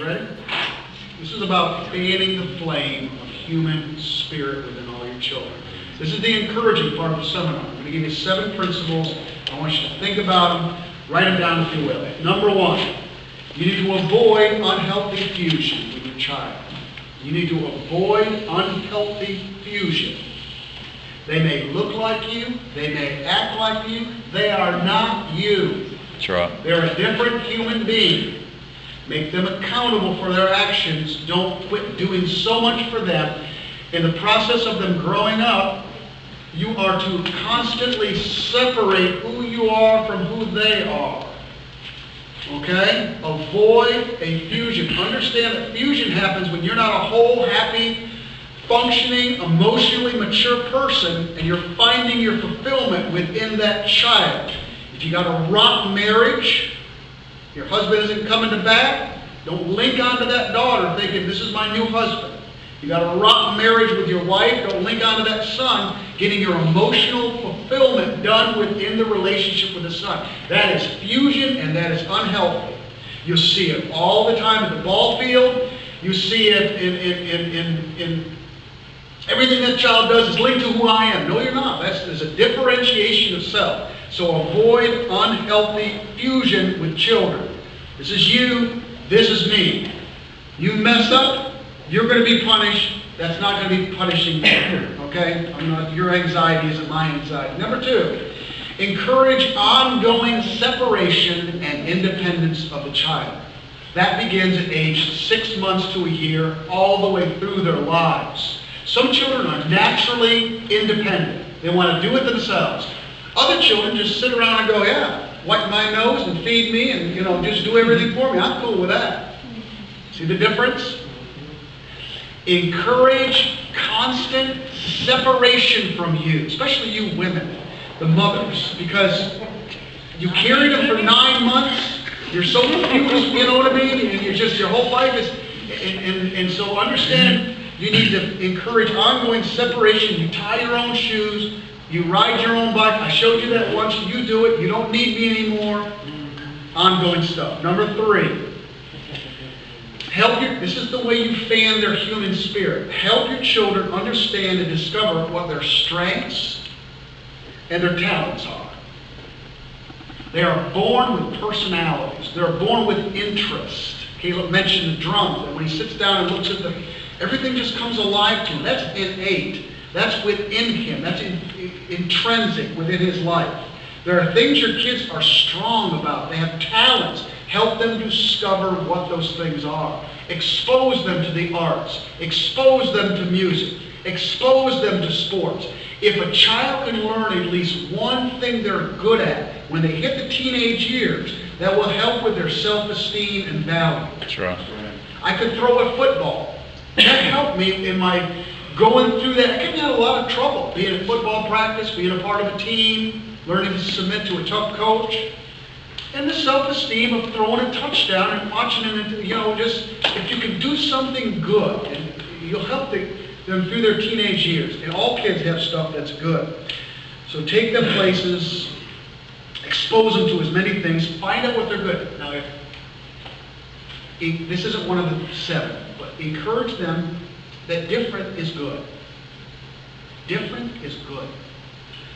Ready? This is about fanning the flame of human spirit within all your children. This is the encouraging part of the seminar. I'm going to give you 7 principles. I want you to think about them. Write them down if you will. Number 1, you need to avoid unhealthy fusion with your child. You need to avoid unhealthy fusion. They may look like you. They may act like you. They are not you. That's right. They're a different human being. Make them accountable for their actions. Don't quit doing so much for them. In the process of them growing up, you are to constantly separate who you are from who they are. Okay? Avoid a fusion. Understand that fusion happens when you're not a whole, happy, functioning, emotionally mature person, and you're finding your fulfillment within that child. If you got a rotten marriage, your husband isn't coming to back, don't link onto that daughter thinking, this is my new husband. You got a rotten marriage with your wife, don't link onto that son, getting your emotional fulfillment done within the relationship with the son. That is fusion, and that is unhealthy. You see it all the time at the ball field. You see it in everything that child does is linked to who I am. No, you're not. There's a differentiation of self. So avoid unhealthy fusion with children. This is you, this is me. You mess up, you're going to be punished. That's not going to be punishing you. Okay? Your anxiety isn't my anxiety. Number 2, encourage ongoing separation and independence of the child. That begins at age 6 months to a year, all the way through their lives. Some children are naturally independent. They want to do it themselves. Other children just sit around and go, yeah, wipe my nose and feed me and, just do everything for me. I'm cool with that. See the difference? Encourage constant separation from you, especially you women, the mothers, because you carried them for 9 months. You're so confused, you know what I mean? And your whole life is, and so understand, you need to encourage ongoing separation. You tie your own shoes. You ride your own bike. I showed you that once. You do it. You don't need me anymore. Ongoing stuff. Number 3. This is the way you fan their human spirit. Help your children understand and discover what their strengths and their talents are. They are born with personalities. They're born with interest. Caleb mentioned the drums. And when he sits down and looks at them, everything just comes alive to him. That's innate. That's within him. That's intrinsic within his life. There are things your kids are strong about. They have talents. Help them discover what those things are. Expose them to the arts. Expose them to music. Expose them to sports. If a child can learn at least one thing they're good at when they hit the teenage years, that will help with their self-esteem and value. That's right. I could throw a football. That helped me in my going through that. I got in a lot of trouble being at football practice, being a part of a team, learning to submit to a tough coach, and the self-esteem of throwing a touchdown and watching them, just if you can do something good, and you'll help them through their teenage years. And all kids have stuff that's good. So take them places, expose them to as many things, find out what they're good at. Now, this isn't one of the 7, but encourage them that different is good. Different is good.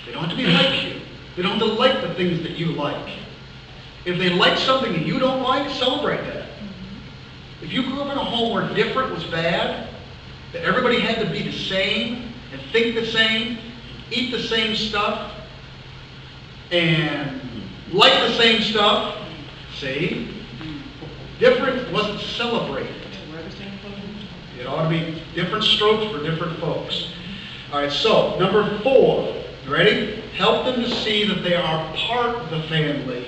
They don't have to be like you. They don't have to like the things that you like. If they like something that you don't like, celebrate that. If you grew up in a home where different was bad, that everybody had to be the same and think the same, eat the same stuff, and like the same stuff, see? Different wasn't celebrated. It ought to be different strokes for different folks. All right, so number 4, you ready? Help them to see that they are part of the family.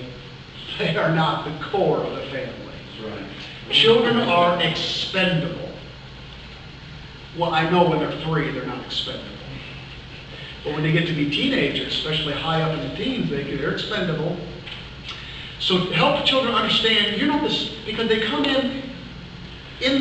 They are not the core of the family. Right. Children are expendable. Well, I know when they're 3, they're not expendable. But when they get to be teenagers, especially high up in the teens, they're expendable. So help children understand, because they come in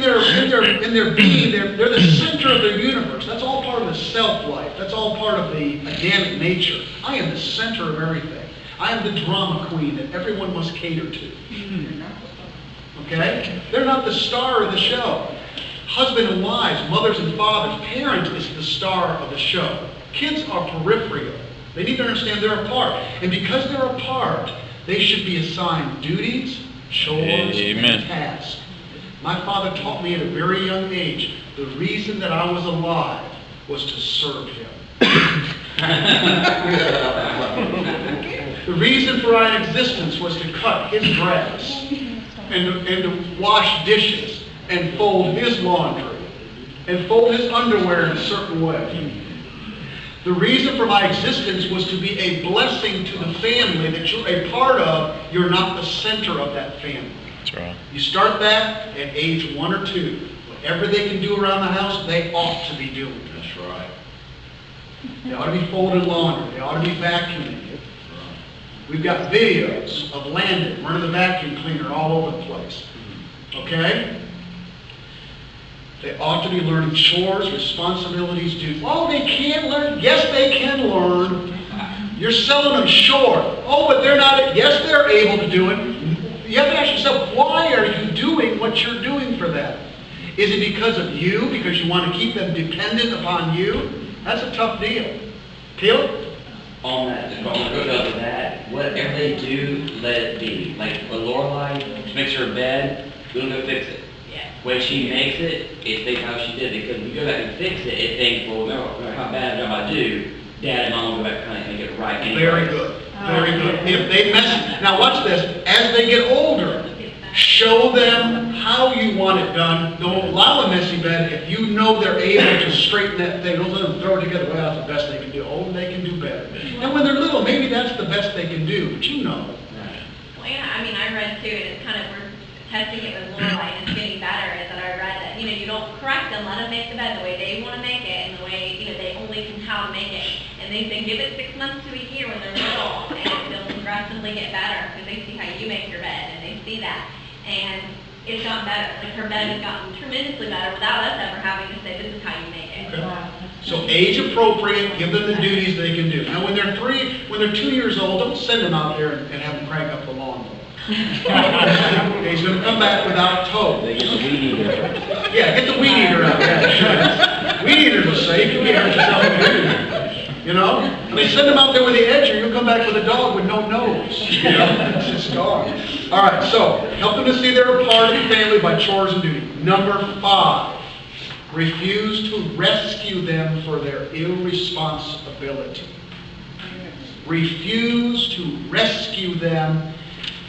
their being, they're the center of their universe. That's all part of the self-life. That's all part of the Adamic nature. I am the center of everything. I am the drama queen that everyone must cater to. Okay? They're not the star of the show. Husband and wives, mothers and fathers, parents is the star of the show. Kids are peripheral. They need to understand they're a part. And because they're a part, they should be assigned duties, chores, and tasks. My father taught me at a very young age, the reason that I was alive was to serve him. The reason for my existence was to cut his grass and to wash dishes and fold his laundry and fold his underwear in a certain way. The reason for my existence was to be a blessing to the family that you're a part of. You're not the center of that family. That's right. You start that at age 1 or 2. Whatever they can do around the house, they ought to be doing. That's right. They ought to be folding laundry. They ought to be vacuuming. We've got videos of Landon running the vacuum cleaner all over the place. Okay? They ought to be learning chores, responsibilities, duties. Oh, they can't learn. Yes, they can learn. You're selling them short. Oh, but they're not. Yes, they're able to do it. You have to ask yourself, why are you doing what you're doing for them? Is it because of you? Because you want to keep them dependent upon you? That's a tough deal. Caleb? On that, just on the hook of that, whatever they do, let it be. Like when Lorelai makes her bed, we'll go fix it. Yeah. When she makes it, it thinks how she did it. Because when you go back and fix it, it thinks, well, remember how bad a job I do. Dad and Mom will go back and make it right anyway. Very good. Very good. If they mess, now watch this. As they get older, show them how you want it done. Don't allow a messy bed if you know they're able to straighten that thing. Don't let them throw it together. Well, that's the best they can do. Oh, they can do better. And when they're little, maybe that's the best they can do. But you know. Well, yeah, I mean, I read too, and it's kind of, we're testing it with Lorelai, and it's getting better, is that I read that, you don't correct them, let them make the bed the way they want to make it, and the way, they only can how to make it. And they say give it 6 months to a year when they're little, and they'll progressively get better, because they see how you make your bed, and they see that. And it's gotten better. Like her bed has gotten tremendously better without us ever having to say, this is how you make it. Okay. So age appropriate, give them the duties they can do. Now when they're 2 years old, don't send them out there and have them crank up the lawnmower. He's going to come back without tow. They get the weed eater. Yeah, get the weed eater out. Yeah, weed eaters are safe. You can't hurt yourself with weed eater. I mean, send them out there with the edger. You'll come back with a dog with no nose. It's just dog. All right, so help them to see they're a part of the family by chores and duty. Number 5, refuse to rescue them for their irresponsibility. Refuse to rescue them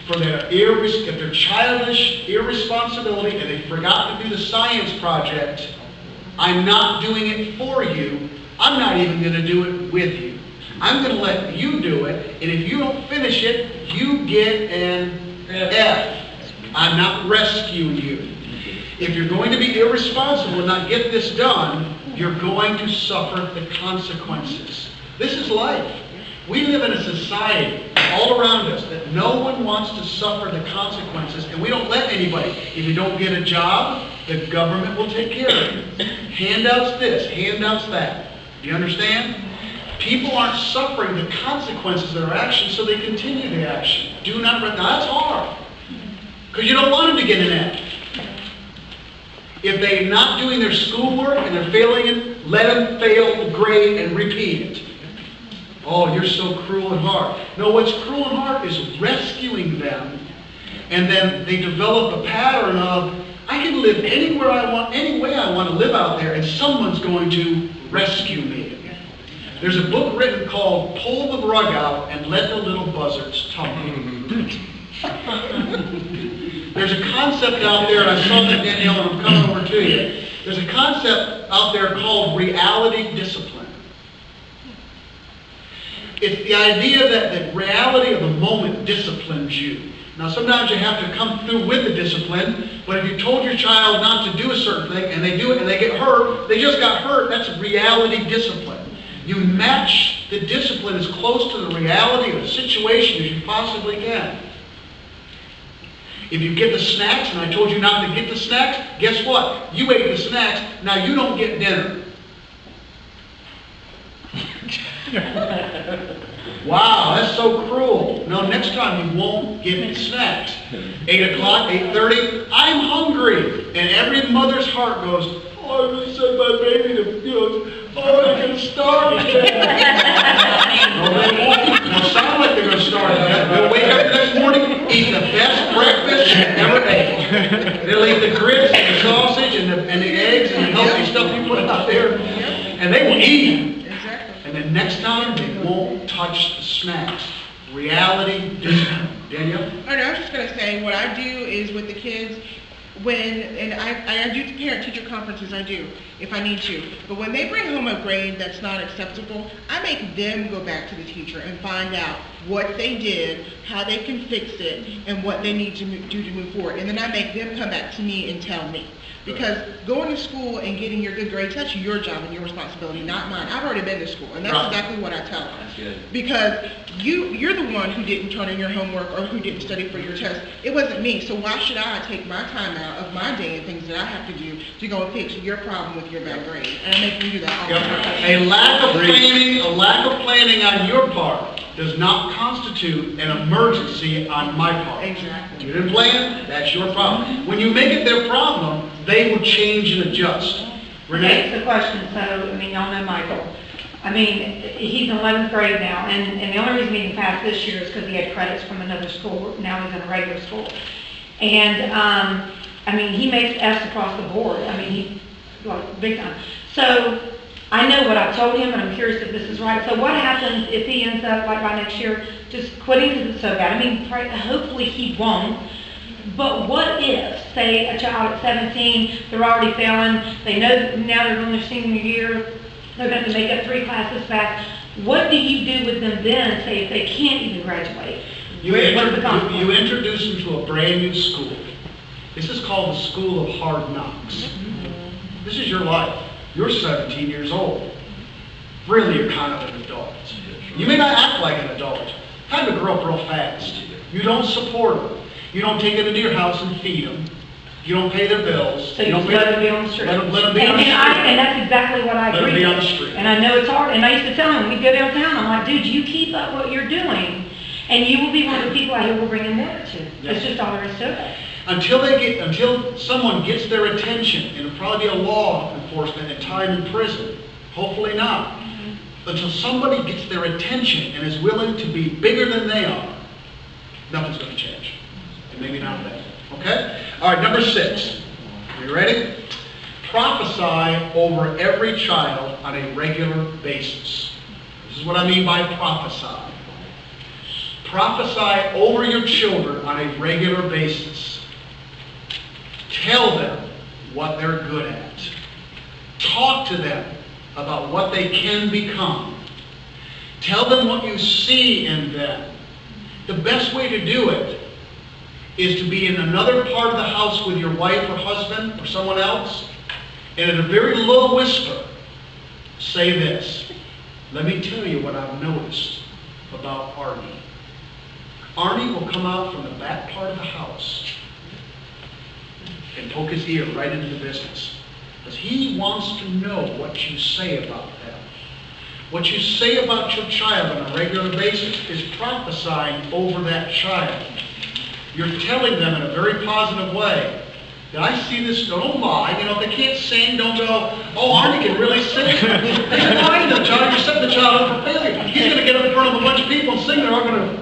for their if they're childish irresponsibility and they forgot to do the science project. I'm not doing it for you. I'm not even going to do it with you. I'm going to let you do it, and if you don't finish it, you get an F. I'm not rescuing you. If you're going to be irresponsible and not get this done, you're going to suffer the consequences. This is life. We live in a society all around us that no one wants to suffer the consequences, and we don't let anybody. If you don't get a job, the government will take care of you. Handouts this, handouts that. Do you understand? People aren't suffering the consequences of their actions, so they continue the action. Do not, now that's hard. Because you don't want them to get an F. If they're not doing their schoolwork and they're failing it, let them fail the grade and repeat it. Oh, you're so cruel and hard. No, what's cruel and hard is rescuing them, and then they develop a pattern of, I can live anywhere I want, any way I want to live out there, and someone's going to rescue me. There's a book written called Pull the Rug Out and Let the Little Buzzards Tumble. There's a concept out there, and I saw that, Danielle, and I'm coming over to you. There's a concept out there called reality discipline. It's the idea that the reality of the moment disciplines you. Now, sometimes you have to come through with the discipline, but if you told your child not to do a certain thing, and they do it and they get hurt, they just got hurt, that's reality discipline. You match the discipline as close to the reality of the situation as you possibly can. If you get the snacks, and I told you not to get the snacks, guess what? You ate the snacks, now you don't get dinner. Wow, that's so cruel. No, next time you won't get any snacks. 8 o'clock, 8:30, I'm hungry. And every mother's heart goes, oh, I really sent my baby to, oh, they're going to starve again. No, they won't. Now, sound like they're going to starve again. They'll wake up the next morning, eat the best breakfast you ever ate. They'll eat the grits and the sausage and the eggs and the healthy stuff you put out there. And they will eat. And then next time, they won't touch the snacks. Reality discipline. Danielle? I was just going to say, what I do is with the kids, and I do parent-teacher conferences, I do, if I need to. But when they bring home a grade that's not acceptable, I make them go back to the teacher and find out what they did, how they can fix it, and what they need to do to move forward. And then I make them come back to me and tell me. Because going to school and getting your good grades, that's your job and your responsibility, not mine. I've already been to school, and that's exactly what I tell them. That's good. Because you're the one who didn't turn in your homework or who didn't study for your test. It wasn't me, so why should I take my time out of my day and things that I have to do to go and fix your problem with your bad grade? And I make them do that all the time. A lack of planning on your part does not constitute an emergency on my part. Exactly. You didn't plan, that's your problem. When you make it their problem, they will change and adjust. Renee? That's the question. So, I mean, y'all know Michael. I mean, he's in 11th grade now, and the only reason he can pass this year is because he had credits from another school. Now he's in a regular school. And, I mean, he makes F's across the board. I mean, he, like, big time. So, I know what I've told him, and I'm curious if this is right. So what happens if he ends up, like, by next year, just quitting because it's so bad? I mean, hopefully he won't. But what if, say, a child at 17, they're already failing, they know that now they're in their senior year, they're going to make up 3 classes back. What do you do with them then, say, if they can't even graduate? You introduce them to a brand new school. This is called the school of hard knocks. This is your life. You're 17 years old. Really, you're kind of an adult. You may not act like an adult. Time to grow up real fast. You don't support them. You don't take them into your house and feed them. You don't pay their bills. So you just let them be on the street. Let them be on the street. And that's exactly what I agree with. Let them be on the street. And I know it's hard. And I used to tell him, we'd go downtown, I'm like, dude, you keep up what you're doing, and you will be one of the people out here we'll bring in water to. Yeah. It's just all there is to it. Until someone gets their attention, and it'll probably be a law enforcement and time in prison. Hopefully not. Until somebody gets their attention and is willing to be bigger than they are, nothing's going to change. And maybe not that. Okay? All right, number 6. Are you ready? Prophesy over every child on a regular basis. This is what I mean by prophesy. Prophesy over your children on a regular basis. Tell them what they're good at. Talk to them about what they can become. Tell them what you see in them. The best way to do it is to be in another part of the house with your wife or husband or someone else, and at a very low whisper, say this. Let me tell you what I've noticed about Arnie. Arnie will come out from the back part of the house and poke his ear right into the business. Because he wants to know what you say about them. What you say about your child on a regular basis is prophesying over that child. You're telling them in a very positive way. Did I see this? Don't lie. You know, if they can't sing, don't go, oh, Arnie can really sing. You're lying to the child. You're setting the child up for failure. He's going to get up in front of a bunch of people and sing. They're all going to...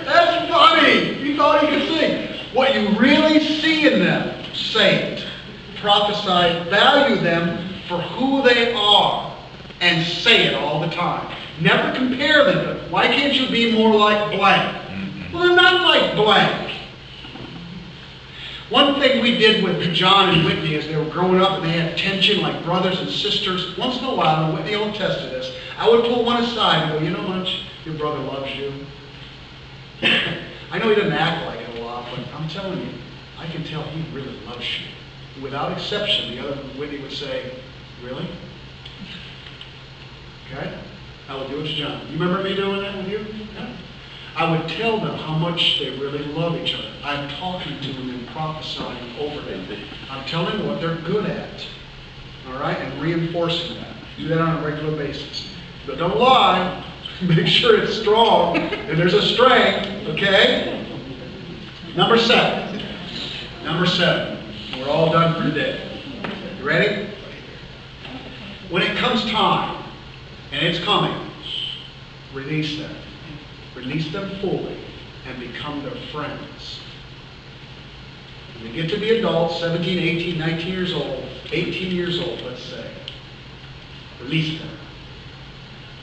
That's funny. You thought he could sing. What you really see in them, say it. Prophesy, value them for who they are, and say it all the time. Never compare them to, why can't you be more like blank? Well, they're not like blank. One thing we did with John and Whitney as they were growing up and they had tension like brothers and sisters, once in a while, and Whitney will attest to this, I would pull one aside and go, you know how much your brother loves you? I know he doesn't act like it a lot, but I'm telling you, I can tell he really loves you. Without exception, the other Whitney would say, really? Okay? I would do it to John. You remember me doing that with you? Yeah. I would tell them how much they really love each other. I'm talking to them and prophesying over them. I'm telling them what they're good at. All right? And reinforcing that. Do that on a regular basis. But don't lie. Make sure it's strong, and there's a strength, okay? Number 7. Number 7. We're all done for today. You ready? When it comes time, and it's coming, release them. Release them fully and become their friends. When they get to be adults, 17, 18, 19 years old, 18 years old, let's say, release them.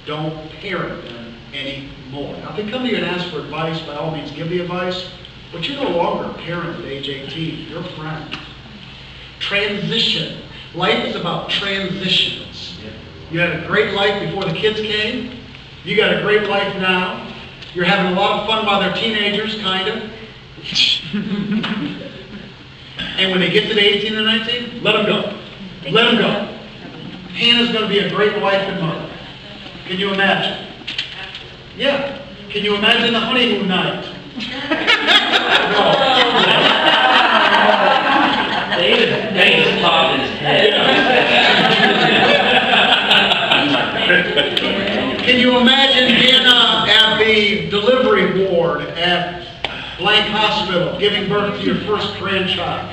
Don't parent them anymore. Now, if they come to you and ask for advice, by all means, give the advice, but you're no longer a parent at age 18. You're a friend. Transition. Life is about transitions. You had a great life before the kids came. You got a great life now. You're having a lot of fun while they're teenagers, kind of. And when they get to the 18 and 19, let them go. Let them go. Hannah's going to be a great wife and mother. Can you imagine? Yeah. Can you imagine the honeymoon night? David popped in his head. Can you imagine Hannah at the delivery ward at Blank Hospital giving birth to your first grandchild?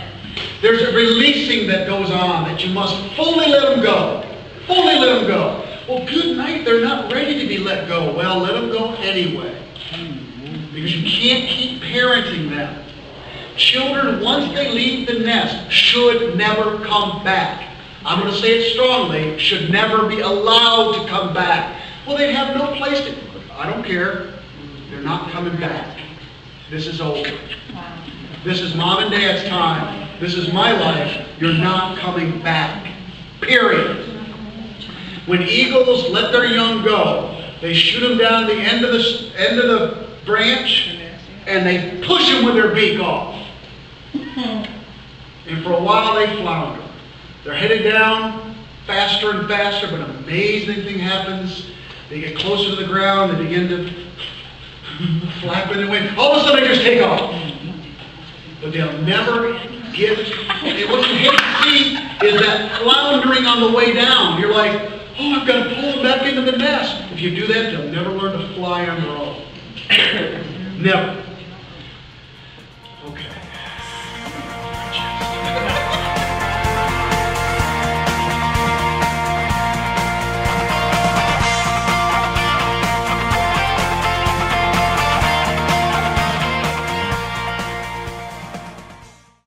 There's a releasing that goes on that you must fully let them go. Fully let them go. Well, good night, they're not ready to be let go. Well, let them go anyway. Because you can't keep parenting them. Children, once they leave the nest, should never come back. I'm going to say it strongly, should never be allowed to come back. Well, they have no place to... I don't care. They're not coming back. This is over. This is mom and dad's time. This is my life. You're not coming back. Period. When eagles let their young go, they shoot them down the end of the branch, and they push them with their beak off. And for a while they flounder. They're headed down faster and faster, but an amazing thing happens. They get closer to the ground, they begin to flap in the wind. All of a sudden they just take off. But they'll never get it. And what you hate to see is that floundering on the way down. You're like, oh, I've got to pull them back into the nest. If you do that, they'll never learn to fly on their own. Never.